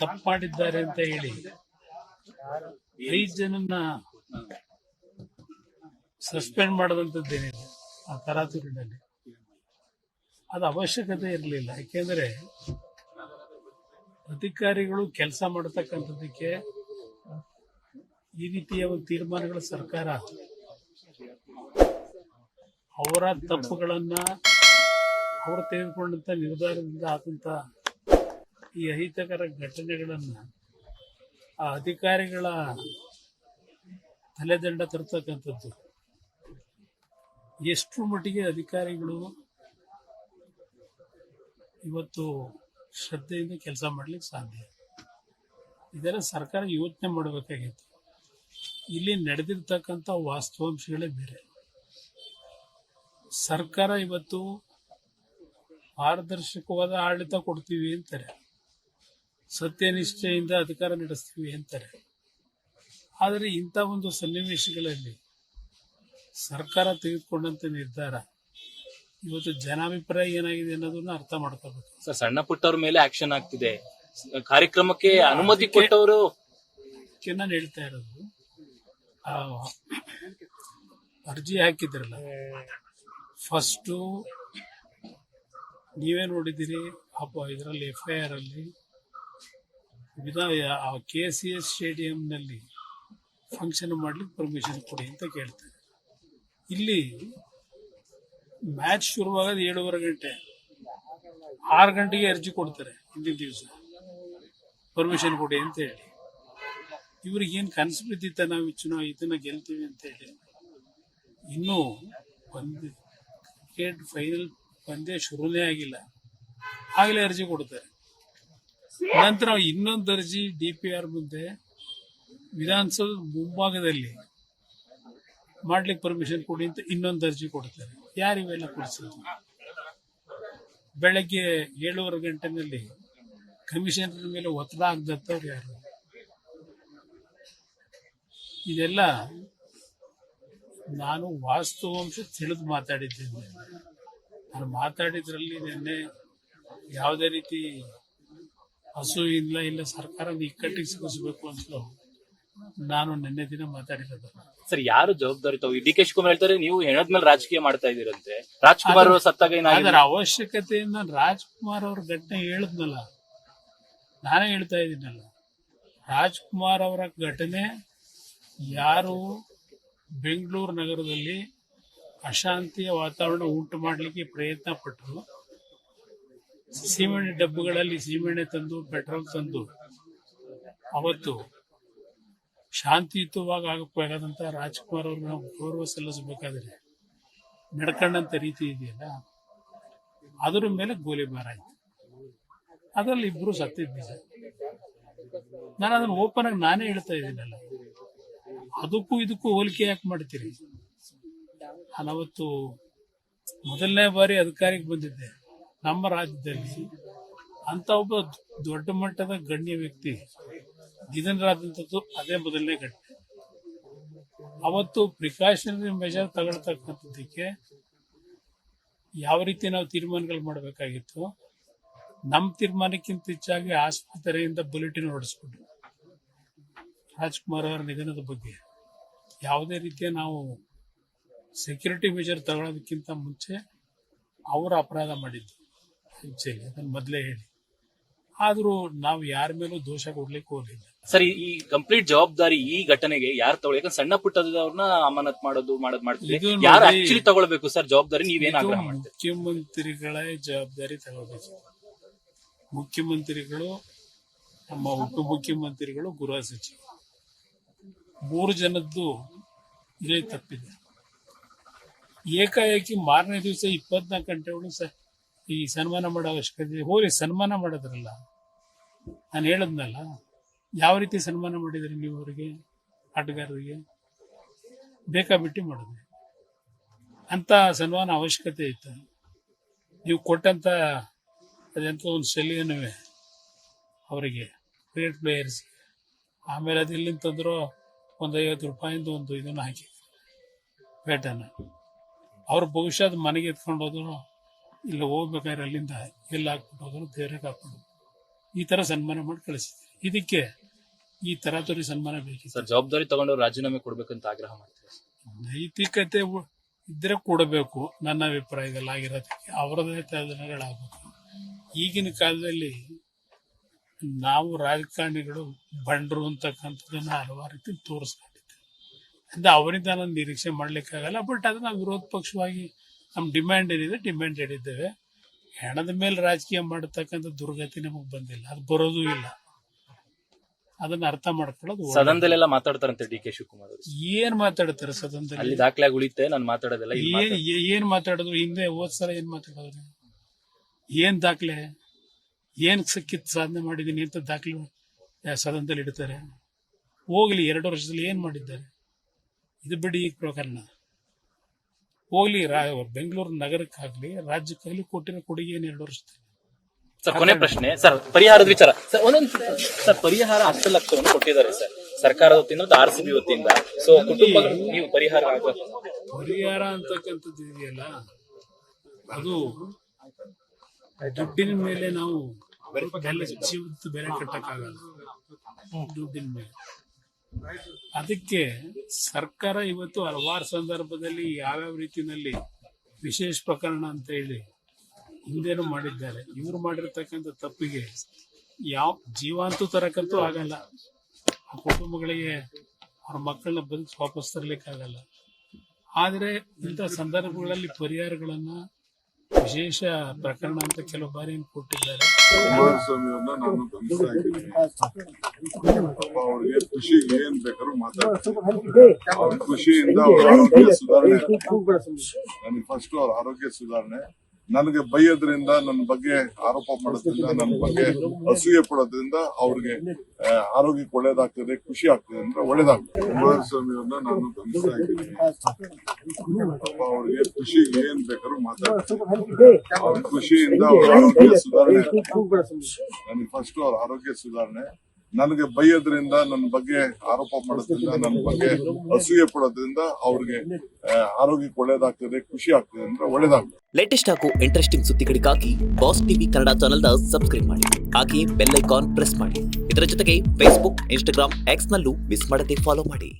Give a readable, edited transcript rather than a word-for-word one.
ತಪ್ಪು ಮಾಡಿದ್ದಾರೆ ಅಂತ ಹೇಳಿ 5 ಜನನ್ನ ಸಸ್ಪೆಂಡ್ ಮಾಡೋದಂಥದ್ದೇನಿದೆ ಆ ತರಾತುರಿನಲ್ಲಿ ಅದು ಅವಶ್ಯಕತೆ ಇರಲಿಲ್ಲ. ಯಾಕೆಂದ್ರೆ ಅಧಿಕಾರಿಗಳು ಕೆಲಸ ಮಾಡತಕ್ಕಂಥದ್ದಕ್ಕೆ ಈ ರೀತಿಯ ಒಂದು ತೀರ್ಮಾನಗಳ ಸರ್ಕಾರ ಅವರ ತಪ್ಪುಗಳನ್ನ ಅವರು ತೆಗೆದುಕೊಂಡಂತ ನಿರ್ಧಾರದಿಂದ ಆದಂತ ಈ ಅಹಿತಕರ ಘಟನೆಗಳನ್ನ ಆ ಅಧಿಕಾರಿಗಳ ತಲೆದಂಡ ತರ್ತಕ್ಕಂಥದ್ದು ಎಷ್ಟು ಮಟ್ಟಿಗೆ ಅಧಿಕಾರಿಗಳು ಇವತ್ತು ಶ್ರದ್ಧೆಯಿಂದ ಕೆಲಸ ಮಾಡ್ಲಿಕ್ಕೆ ಸಾಧ್ಯ, ಇದೆಲ್ಲ ಸರ್ಕಾರ ಯೋಚನೆ ಮಾಡಬೇಕಾಗಿತ್ತು. ಇಲ್ಲಿ ನಡೆದಿರ್ತಕ್ಕಂಥ ವಾಸ್ತವಾಂಶಗಳೇ ಬೇರೆ. ಸರ್ಕಾರ ಇವತ್ತು ಪಾರದರ್ಶಕವಾದ ಆಡಳಿತ ಕೊಡ್ತೀವಿ ಅಂತಾರೆ, ಸತ್ಯನಿಷ್ಠೆಯಿಂದ ಅಧಿಕಾರ ನಡೆಸ್ತೀವಿ ಅಂತಾರೆ. ಆದರೆ ಇಂಥ ಒಂದು ಸನ್ನಿವೇಶಗಳಲ್ಲಿ ಸರ್ಕಾರ ತೆಗೆದುಕೊಂಡಂತ ನಿರ್ಧಾರ ಇವತ್ತು ಜನಾಭಿಪ್ರಾಯ ಏನಾಗಿದೆ ಅನ್ನೋದನ್ನ ಅರ್ಥ ಮಾಡ್ಕೋಬೇಕು. ಸರ್, ಸಣ್ಣ ಪುಟ್ಟವ್ರ ಮೇಲೆ ಆಕ್ಷನ್ ಆಗ್ತಿದೆ, ಕಾರ್ಯಕ್ರಮಕ್ಕೆ ಅನುಮತಿ ಕೊಟ್ಟವರು ನಾನು ಹೇಳ್ತಾ ಇರೋದು ಅರ್ಜಿ ಹಾಕಿದ್ರಲ್ಲ, ಫಸ್ಟು ನೀವೇ ನೋಡಿದ್ದೀರಿ ಇದರಲ್ಲಿ FIR ಅಲ್ಲಿ KCS ಸ್ಟೇಡಿಯಂನಲ್ಲಿ ಫಂಕ್ಷನ್ ಮಾಡ್ಲಿಕ್ಕೆ ಪರ್ಮಿಷನ್ ಕೊಡಿ ಅಂತ ಕೇಳ್ತಾರೆ. ಇಲ್ಲಿ ಮ್ಯಾಚ್ ಶುರುವಾಗೋದು 7:30 ಗಂಟೆ, 6 ಗಂಟೆಗೆ ಅರ್ಜಿ ಕೊಡ್ತಾರೆ ಹಿಂದಿನ ದಿವಸ ಪರ್ಮಿಷನ್ ಕೊಡಿ ಅಂತ ಹೇಳಿ. ಇವ್ರಿಗೇನು ಕನಸು ಬಿದ್ದಿತ್ತ ನಾವು ಇದನ್ನ ಗೆಲ್ತೀವಿ ಅಂತ ಹೇಳಿ. ಇನ್ನೂ ಕ್ರಿಕೆಟ್ ಫೈನಲ್ ಪಂದ್ಯ ಶುರುನೇ ಆಗಿಲ್ಲ, ಆಗಲೇ ಅರ್ಜಿ ಕೊಡ್ತಾರೆ. ನಂತರ ಇನ್ನೊಂದು ಅರ್ಜಿ DPR ಮುಂದೆ ವಿಧಾನಸೌಧ ಮುಂಭಾಗದಲ್ಲಿ ಮಾಡ್ಲಿಕ್ಕೆ ಪರ್ಮಿಷನ್ ಕೊಡಿ ಅಂತ ಇನ್ನೊಂದು ಅರ್ಜಿ ಕೊಡ್ತಾರೆ. ಯಾರಿವೆಲ್ಲ ಕೊಡಿಸೋದು? ಬೆಳಗ್ಗೆ 7:30 ಗಂಟೆನಲ್ಲಿ ಕಮಿಷನರ್ ಮೇಲೆ ಒತ್ತಡ ಆಗದತ್ತವ್ರು ಯಾರು? ಇದೆಲ್ಲ ನಾನು ವಾಸ್ತವಾಂಶ ತಿಳಿದು ಮಾತಾಡಿದ್ದೇನೆ. ನಾನು ಮಾತಾಡಿದ್ರಲ್ಲಿ ನಿನ್ನೆ ಯಾವುದೇ ರೀತಿ ಹಸು ಇಲ್ಲ ಸರ್ಕಾರದ ಇಕ್ಕಟ್ಟಿಗೆ ಸಿಗಿಸ್ಬೇಕು ಅಂತ ನಾನು ನಿನ್ನೆ ದಿನ ಮಾತಾಡಿರೋದು. ಸರ್, ಯಾರು ಜವಾಬ್ದಾರಿ DK ಶಿವಕುಮಾರ್ ಹೇಳ್ತಾರೆ ನೀವು ಹೆಣದ್ಮೇಲೆ ರಾಜಕೀಯ ಮಾಡ್ತಾ ಇದೀರಂತೆ. ರಾಜ್ಕುಮಾರ್ ಅವರು ಸತ್ತಾಗ ಅದರ ಅವಶ್ಯಕತೆಯಿಂದ ರಾಜ್ಕುಮಾರ್ ಅವ್ರ ಘಟನೆ ಹೇಳಿದ್ನಲ್ಲ, ನಾನೇ ಹೇಳ್ತಾ ಇದ್ದೀನಲ್ಲ, ರಾಜ್ಕುಮಾರ್ ಅವರ ಘಟನೆ ಯಾರು ಬೆಂಗಳೂರು ನಗರದಲ್ಲಿ ಅಶಾಂತಿಯ ವಾತಾವರಣ ಉಂಟು ಮಾಡಲಿಕ್ಕೆ ಪ್ರಯತ್ನ ಪಟ್ಟರು, ಸೀಮೆಣ್ಣೆ ಡಬ್ಬಗಳಲ್ಲಿ ಸೀಮೆಣ್ಣೆ ತಂದು ಪೆಟ್ರೋಲ್ ತಂದು ಅವತ್ತು ಶಾಂತಿಯುತವಾಗಿ ಆಗಬೇಕಾದಂತ ರಾಜ್ಕುಮಾರ್ ಅವ್ರಿಗೆ ನಾವು ಗೌರವ ಸಲ್ಲಿಸಬೇಕಾದ್ರೆ ನಡ್ಕೊಂಡಂತ ರೀತಿ ಇದೆಯಲ್ಲ, ಅದರ ಮೇಲೆ ಗೋಲಿಬಾರ್ ಆಯ್ತು. ಅದರಲ್ಲಿ 2 ಸತ್ತಿದ್ದ. ನಾನು ಅದನ್ನು ಓಪನ್ ಆಗಿ ನಾನೇ ಹೇಳ್ತಾ ಇದ್ದೀನಲ್ಲ, ಅದಕ್ಕೂ ಇದಕ್ಕೂ ಹೋಲಿಕೆ ಯಾಕೆ ಮಾಡ್ತೀರಿ? ನಾನವತ್ತು ಮೊದಲನೇ ಬಾರಿ ಅಧಿಕಾರಿಗೆ ಬಂದಿದ್ದೆ ನಮ್ಮ ರಾಜ್ಯದಲ್ಲಿ. ಅಂತ ಒಬ್ಬ ದೊಡ್ಡ ಮಟ್ಟದ ಗಣ್ಯ ವ್ಯಕ್ತಿ ನಿಧನರಾದಂಥದ್ದು ಅದೇ ಮೊದಲನೇ ಘಟನೆ. ಅವತ್ತು ಪ್ರಿಕಾಷನರಿ ಮೆಜರ್ ತಗೊಳ್ತಕ್ಕಂಥದ್ದಕ್ಕೆ ಯಾವ ರೀತಿ ನಾವು ತೀರ್ಮಾನಗಳು ಮಾಡಬೇಕಾಗಿತ್ತು, ನಮ್ಮ ತೀರ್ಮಾನಕ್ಕಿಂತ ಹೆಚ್ಚಾಗಿ ಆಸ್ಪತ್ರೆಯಿಂದ ಬುಲೆಟಿನ್ ಹೊರಡಿಸ್ಬಿಟ್ರು ರಾಜ್ಕುಮಾರ್ ಅವರ ನಿಧನದ ಬಗ್ಗೆ. ಯಾವುದೇ ರೀತಿಯ ನಾವು ಸೆಕ್ಯೂರಿಟಿ ಮೆಜರ್ ತಗೊಳ್ಳೋದಕ್ಕಿಂತ ಮುಂಚೆ ಅವರು ಅಪರಾಧ ಮಾಡಿದ್ದು ಆಕ್ಚುಲಿ, ಅದನ್ನು ಮೊದಲೇ ಹೇಳಿ. ಆದ್ರೂ ನಾವು ಯಾರ ಮೇಲೂ ದೋಷ ಕೊಡ್ಲಿಕ್ಕೆ ಹೋಗಲಿಲ್ಲ. ಸರ್, ಈ ಕಂಪ್ಲೀಟ್ ಜವಾಬ್ದಾರಿ ಈ ಘಟನೆಗೆ ಯಾರು ತಗೊಳ್ಳಿ? ಯಾಕಂದ್ರೆ ಸಣ್ಣ ಪುಟ್ಟದವ್ರನ್ನ ಅಮಾನತ್ ಮಾಡ್ತೀವಿ, ಯಾರು ಆಕ್ಚುಲಿ ತಗೊಳ್ಬೇಕು ಸರ್ ಜವಾಬ್ದಾರಿ? ನೀವೇನ್ ಆಗ್ರಹ ಮಾಡ್ತೀವಿ? ಮುಖ್ಯಮಂತ್ರಿಗಳೇ ಜವಾಬ್ದಾರಿ ತಗೋಬೇಕು. ಮುಖ್ಯಮಂತ್ರಿಗಳು, ನಮ್ಮ ಉಪಮುಖ್ಯಮಂತ್ರಿಗಳು, ಗೃಹ ಸಚಿವ 3 ಜನದ್ದು ಇಲ್ಲೇ ತಪ್ಪಿದೆ. ಏಕಾಏಕಿ ಮಾರನೇ ದಿವಸ 24 ಗಂಟೆ ಒಳಗೆ ಈ ಸನ್ಮಾನ ಮಾಡೋ ಅವಶ್ಯಕತೆ ಹೋಗಿ ಸನ್ಮಾನ ಮಾಡೋದ್ರಲ್ಲ. ನಾನು ಹೇಳದ್ನಲ್ಲ, ಯಾವ ರೀತಿ ಸನ್ಮಾನ ಮಾಡಿದ್ರಿ ನೀವು ಅವರಿಗೆ, ಆಟಗಾರರಿಗೆ ಬೇಕಾಬಿಟ್ಟಿ ಮಾಡಿದ್ರಿ. ಅಂತ ಸನ್ಮಾನ ಅವಶ್ಯಕತೆ ಇತ್ತು. ನೀವು ಕೊಟ್ಟಂತ ಅದೆಂತ ಒಂದು ಶೈಲಿಯೂ ಅವರಿಗೆ ಕ್ರಿಕೆಟ್ ಪ್ಲೇಯರ್ಸ್ಗೆ. ಆಮೇಲೆ ಅದು ಎಲ್ಲಿಂದ ತಂದ್ರು, ಒಂದು 50 ರೂಪಾಯಿಂದ ಒಂದು ಇದನ್ನು ಹಾಕಿ ಪೇಟನ್ನು. ಅವ್ರು ಬಹುಶಃ ಅದು ಮನೆಗೆ ಎತ್ಕೊಂಡು ಹೋದ್ರು, ಇಲ್ಲ ಹೋಗ್ಬೇಕಾದ್ರೆ ಅಲ್ಲಿಂದ ಎಲ್ಲ ಹಾಕ್ಬಿಟ್ಟು ಹೋದ್ರು, ದೇವ್ರಿಗೆ ಹಾಕ್ಕೊಂಡು ಈ ಥರ ಸನ್ಮಾನ ಮಾಡಿ ಕಳಿಸಿದ್ರಿ. ಇದಕ್ಕೆ ಈ ತರಾತುರಿ ಸನ್ಮಾನ ಬೇಕಿತ್ತು. ಸರ್ ಜವಾಬ್ದಾರಿ ತಗೊಂಡು ರಾಜೀನಾಮೆ ಕೊಡ್ಬೇಕಂತ ಆಗ್ರಹ ಮಾಡ್ತೀವಿ. ನೈತಿಕತೆ ಇದ್ರೆ ಕೊಡಬೇಕು. ನನ್ನ ಅಭಿಪ್ರಾಯದಲ್ಲಿ ಆಗಿರೋದಕ್ಕೆ ಅವರದೇ ತೀರ್ಮಾನಗಳಾಗಬೇಕು. ಈಗಿನ ಕಾಲದಲ್ಲಿ ನಾವು ರಾಜಕಾರಣಿಗಳು ಬಂಡ್ರು ಅಂತಕ್ಕಂಥದ್ದನ್ನ ಹಲವಾರು ರೀತಿ ತೋರಿಸ್ಕೊಂಡಿದ್ದೇವೆ. ಅಂದ್ರೆ ಅವರಿಂದ ನಾನು ನಿರೀಕ್ಷೆ ಮಾಡ್ಲಿಕ್ಕಾಗಲ್ಲ. ಬಟ್ ಅದನ್ನ ನಾವು ವಿರೋಧ ಪಕ್ಷವಾಗಿ ನಮ್ಮ ಡಿಮ್ಯಾಂಡ್ ಏನಿದೆ ಡಿಮ್ಯಾಂಡ್ ಹೇಳಿದ್ದೇವೆ. ಹೆಣದ ಮೇಲೆ ರಾಜಕೀಯ ಮಾಡತಕ್ಕಂಥ ದುರ್ಗತಿ ನಮಗೆ ಬಂದಿಲ್ಲ, ಅದು ಬರೋದೂ ಇಲ್ಲ. ಅದನ್ನ ಅರ್ಥ ಮಾಡ್ಕೊಳ್ಳೋದು ಒಳ್ಳೆದು. ಸದನದಲ್ಲೆಲ್ಲ ಮಾತಾಡ್ತಾರಂತೆ ಡಿ ಕೆ ಶಿವಕುಮಾರ್ ಅವರು. ಏನ್ ಮಾತಾಡ್ತಾರೆ ಸದನದಲ್ಲಿ? ಅಲ್ಲಿ ದಾಖಲೆ ಉಳಿತೆ ನಾನು ಮಾತಾಡೋದೆಲ್ಲ ಏನ್ ಮಾತಾಡೋದು? ಹಿಂದೆ ಹೋದ್ ಸಲ ಏನ್ ಮಾತಾಡೋದು? ಏನ್ ದಾಖಲೆ? ಏನ್ ಸಿಕ್ಕಿತ್ ಸಾಧನೆ ಮಾಡಿದೀನಿ ಅಂತ ದಾಖಲೆ ಸದನದಲ್ಲಿ ಇಡ್ತಾರೆ? ಹೋಗ್ಲಿ, 2 ವರ್ಷದಲ್ಲಿ ಏನ್ ಮಾಡಿದ್ದಾರೆ? ಇದು ಬಿಡಿ ಈ ಪ್ರಕರಣ. ಹೋಗ್ಲಿ, ಬೆಂಗಳೂರು ನಗರಕ್ಕಾಗ್ಲಿ ರಾಜ್ಯಕ್ಕಾಗ್ಲಿ ಕೊಟ್ಟಿರೋ ಕೊಡುಗೆ ಏನು 2 ವರ್ಷದಲ್ಲಿ? ಸರ್ ಕೊನೆ ಪ್ರಶ್ನೆ ಸರ್, ಪರಿಹಾರದ ವಿಚಾರ ಸರ್. ಸರ್ ಪರಿಹಾರ 10 ಲಕ್ಷವನ್ನು ಕೊಟ್ಟಿದ್ದಾರೆ ಸರ್ ಸರ್ಕಾರದ ವತಿಯಿಂದ, RCB ವತಿಯಿಂದ. ಸೊ ಕುಟುಂಬಗಳು ನೀವು ಪರಿಹಾರ ಅಂತಕ್ಕಂಥದ್ದು ಇದೆಯಲ್ಲ, ಅದು ದುಡ್ಡಿನ ಮೇಲೆ ನಾವು ಜೀವದ ಬೆಲೆ ಕಟ್ಟಕ್ಕಾಗಲ್ಲ. ದುಡ್ಡಿನ ಮೇಲೆ ಅದಕ್ಕೆ ಸರ್ಕಾರ ಇವತ್ತು ಹಲವಾರು ಸಂದರ್ಭದಲ್ಲಿ ಯಾವ್ಯಾವ ರೀತಿಯಲ್ಲಿ ವಿಶೇಷ ಪ್ರಕರಣ ಅಂತ ಹೇಳಿ ಹಿಂದೇನು ಮಾಡಿದ್ದಾರೆ. ಇವರು ಮಾಡಿರ್ತಕ್ಕಂಥ ತಪ್ಪಿಗೆ ಯಾವ ಜೀವಾಂತೂ ತರಕಂತೂ ಆಗಲ್ಲ. ಆ ಕುಟುಂಬಗಳಿಗೆ ಅವ್ರ ಮಕ್ಕಳನ್ನ ಬದುಕಿ ವಾಪಸ್ ತರ್ಲಿಕ್ಕಾಗಲ್ಲ. ಆದರೆ ಇಂಥ ಸಂದರ್ಭಗಳಲ್ಲಿ ಪರಿಹಾರಗಳನ್ನ ವಿಶೇಷ ಪ್ರಕರಣ ಅಂತ ಕೆಲವು ಬಾರಿ ಕೊಟ್ಟಿದ್ದಾರೆ. ಕುಮಾರಸ್ವಾಮಿಯವ್ರನ್ನ ನಾನು ಗಮನಿಸ್ತಾ ಇದ್ದೀನಿ. ಅವ್ರಿಗೆ ಖುಷಿ ಏನ್ ಬೇಕಾದ್ರೂ ಮಾತಾಡ್ತಾರೆ. ಅವ್ರ ಖುಷಿಯಿಂದ ಅವ್ರ ಆರೋಗ್ಯ ಸುಧಾರಣೆ. ನನಗೆ ಫಸ್ಟ್ ಅವ್ರ ಆರೋಗ್ಯ ಸುಧಾರಣೆ. ನನಗೆ ಬೈಯೋದ್ರಿಂದ, ನನ್ನ ಬಗ್ಗೆ ಆರೋಪ ಮಾಡೋದ್ರಿಂದ, ನನ್ನ ಬಗ್ಗೆ ಅಸೂಯೆ ಪಡೋದ್ರಿಂದ ಅವ್ರಿಗೆ ಆರೋಗ್ಯಕ್ಕೆ ಒಳ್ಳೇದಾಗ್ತದೆ, ಖುಷಿ ಆಗ್ತದೆ ಅಂದ್ರೆ ಒಳ್ಳೇದಾಗ್ತದೆ. ಕುಮಾರಸ್ವಾಮಿಯವ್ರನ್ನ ನಾನು ಗಮನಿಸ್ತಾ ಇದ್ದೀನಿ. ಅವ್ರಿಗೆ ಖುಷಿ ಏನ್ ಬೇಕಾದ್ರೂ ಮಾತಾಡ್ತಾರೆ. ಅವ್ರ ಖುಷಿಯಿಂದ ಅವ್ರ ಆರೋಗ್ಯ ಸುಧಾರಣೆ. ನನಗೆ ಫಸ್ಟ್ ಅವ್ರ ಆರೋಗ್ಯ ಸುಧಾರಣೆ. ನನಗೆ ಬೈಯೋದ್ರಿಂದ, ನನ್ನ ಬಗ್ಗೆ ಆರೋಪ ಮಾಡೋದ್ರಿಂದ, ನನ್ನ ಬಗ್ಗೆ ಅಸೂಯೆ ಪಡೋದ್ರಿಂದ ಅವ್ರಿಗೆ ಆರೋಗ್ಯಕ್ಕೆ ಒಳ್ಳೇದಾಗ್ತದೆ, ಖುಷಿ ಆಗ್ತದೆ ಅಂದ್ರೆ ಒಳ್ಳೇದಾಗ್ತದೆ. ಲೇಟೆಸ್ಟ್ ಹಾಗೂ ಇಂಟ್ರೆಸ್ಟಿಂಗ್ ಸುದ್ದಿಗಳಿಗಾಗಿ ಬಾಸ್ ಟಿವಿ ಕನ್ನಡ ಚಾನೆಲ್ನ ಸಬ್ಸ್ಕ್ರೈಬ್ ಮಾಡಿ. ಹಾಗೆಯೇ ಬೆಲ್ ಐಕಾನ್ ಪ್ರೆಸ್ ಮಾಡಿ. ಇದರ ಜೊತೆಗೆ ಫೇಸ್ಬುಕ್, ಇನ್ಸ್ಟಾಗ್ರಾಮ್, ಎಕ್ಸ್ ನಲ್ಲೂ ಮಿಸ್ ಮಾಡದೆ ಫಾಲೋ ಮಾಡಿ.